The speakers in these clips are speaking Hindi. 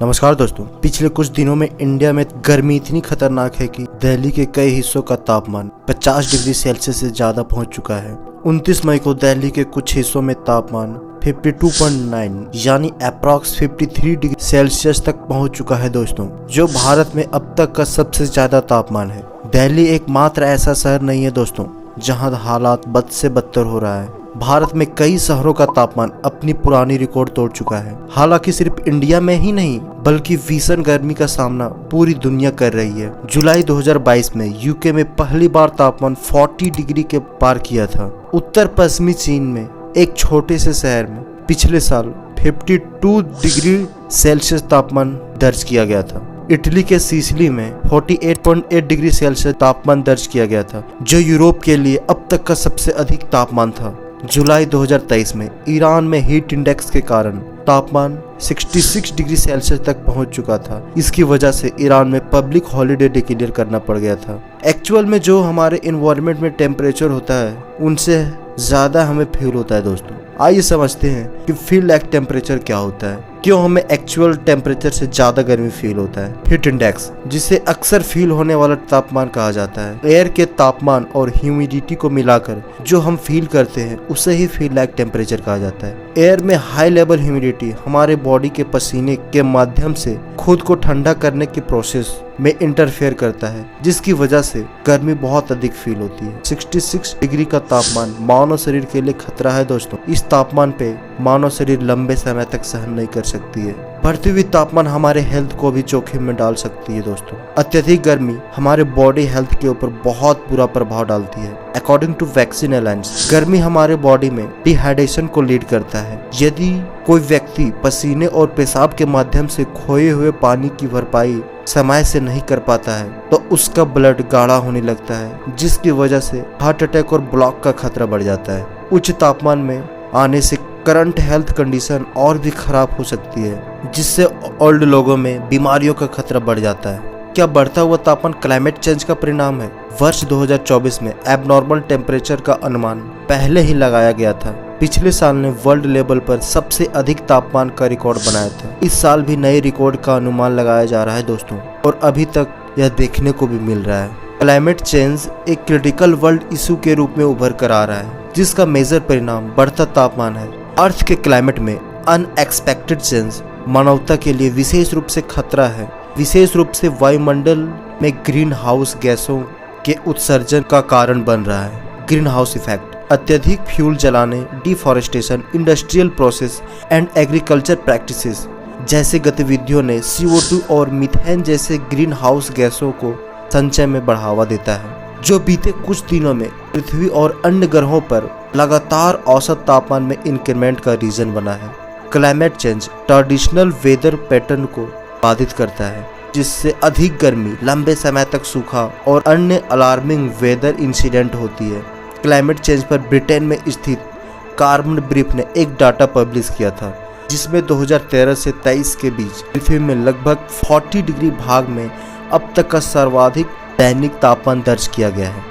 नमस्कार दोस्तों, पिछले कुछ दिनों में इंडिया में गर्मी इतनी खतरनाक है कि दिल्ली के कई हिस्सों का तापमान 50 डिग्री सेल्सियस से ज्यादा पहुंच चुका है। 29 मई को दिल्ली के कुछ हिस्सों में तापमान 52.9 यानी अप्रॉक्स 53 डिग्री सेल्सियस तक पहुंच चुका है दोस्तों, जो भारत में अब तक का सबसे ज्यादा तापमान है। दिल्ली एकमात्र ऐसा शहर नहीं है दोस्तों जहां हालात बद से बदतर हो रहा है। भारत में कई शहरों का तापमान अपनी पुरानी रिकॉर्ड तोड़ चुका है। हालांकि सिर्फ इंडिया में ही नहीं बल्कि भीषण गर्मी का सामना पूरी दुनिया कर रही है। जुलाई 2022 में यूके में पहली बार तापमान 40 डिग्री के पार किया था। उत्तर पश्चिमी चीन में एक छोटे से शहर में पिछले साल 52 डिग्री सेल्सियस तापमान दर्ज किया गया था। इटली के सिसिली में 48.8 डिग्री सेल्सियस तापमान दर्ज किया गया था, जो यूरोप के लिए अब तक का सबसे अधिक तापमान था। जुलाई 2023 में ईरान में हीट इंडेक्स के कारण तापमान 66 डिग्री सेल्सियस तक पहुंच चुका था। इसकी वजह से ईरान में पब्लिक हॉलिडे डिक्लेयर करना पड़ गया था। एक्चुअल में जो हमारे एनवायरनमेंट में टेम्परेचर होता है उनसे ज्यादा हमें फील होता है दोस्तों। आइए समझते हैं कि फील लाइक टेम्परेचर क्या होता है, क्यों हमें एक्चुअल टेम्परेचर से ज्यादा गर्मी फील होता है। हीट इंडेक्स, जिसे अक्सर फील होने वाला तापमान कहा जाता है, एयर के तापमान और ह्यूमिडिटी को मिलाकर जो हम फील करते हैं उसे ही फील लाइक टेम्परेचर कहा जाता है। एयर में हाई लेवल ह्यूमिडिटी हमारे बॉडी के पसीने के माध्यम से खुद को ठंडा करने की प्रोसेस में इंटरफेयर करता है, जिसकी वजह से गर्मी बहुत अधिक फील होती है। 66 डिग्री का तापमान मानव शरीर के लिए खतरा है दोस्तों। इस तापमान पे मानव शरीर लंबे समय तक सहन नहीं कर सकती है। बढ़ती हुई तापमान हमारे हेल्थ को भी जोखिम में डाल सकती है दोस्तों। अत्यधिक गर्मी हमारे बॉडी हेल्थ के ऊपर बहुत बुरा प्रभाव डालती है। अकॉर्डिंग टू वैक्सीन अलायंस, गर्मी हमारे बॉडी में डिहाइड्रेशन को लीड करता है। यदि कोई व्यक्ति पसीने और पेशाब के माध्यम से खोए हुए पानी की भरपाई समय से नहीं कर पाता है तो उसका ब्लड गाढ़ा होने लगता है, जिसकी वजह से हार्ट अटैक और ब्लॉक का खतरा बढ़ जाता है। उच्च तापमान में आने से करंट हेल्थ कंडीशन और भी खराब हो सकती है, जिससे ओल्ड लोगों में बीमारियों का खतरा बढ़ जाता है। क्या बढ़ता हुआ तापमान क्लाइमेट चेंज का परिणाम है? वर्ष 2024 में एबनॉर्मल टेम्परेचर का अनुमान पहले ही लगाया गया था। पिछले साल ने वर्ल्ड लेवल पर सबसे अधिक तापमान का रिकॉर्ड बनाया था। इस साल भी नए रिकॉर्ड का अनुमान लगाया जा रहा है दोस्तों, और अभी तक यह देखने को भी मिल रहा है। क्लाइमेट चेंज एक क्रिटिकल वर्ल्ड इशू के रूप में उभर कर आ रहा है, जिसका मेजर परिणाम बढ़ता तापमान है। अर्थ के क्लाइमेट में अनएक्सपेक्टेड चेंज मानवता के लिए विशेष रूप से खतरा है। विशेष रूप से वायुमंडल में ग्रीन हाउस गैसों के उत्सर्जन का कारण बन रहा है। ग्रीन हाउस इफेक्ट, अत्यधिक फ्यूल जलाने, deforestation, industrial process and agriculture practices जैसे गतिविधियों ने CO2 और मीथेन जैसे ग्रीन हाउस गैसों को संचय में बढ़ावा देता है, जो बीते कुछ दिनों में पृथ्वी और अन्य ग्रहों पर लगातार औसत तापमान में इंक्रीमेंट का रीजन बना है। Climate change traditional weather pattern को बाधित करता है, जिससे अधिक गर्मी, लंबे समय तक सूखा और अन्य अलार्मिंग वेदर इंसिडेंट होती है। क्लाइमेट चेंज पर ब्रिटेन में स्थित कार्बन ब्रीफ ने एक डाटा पब्लिश किया था, जिसमें 2013 से 23 के बीच पृथ्वी में लगभग 40 डिग्री भाग में अब तक का सर्वाधिक दैनिक तापमान दर्ज किया गया है,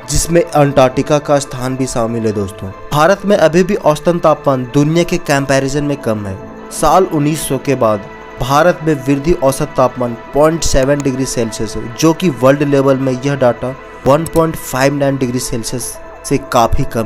जिसमें अंटार्कटिका का स्थान भी शामिल है दोस्तों। भारत में अभी भी औसतन तापमान दुनिया के कंपैरिजन में कम है। साल 1900 के बाद भारत में वृद्धि औसत तापमान 0.7 डिग्री सेल्सियस है, जो कि वर्ल्ड लेवल में यह डाटा 1.59 डिग्री सेल्सियस से काफी कम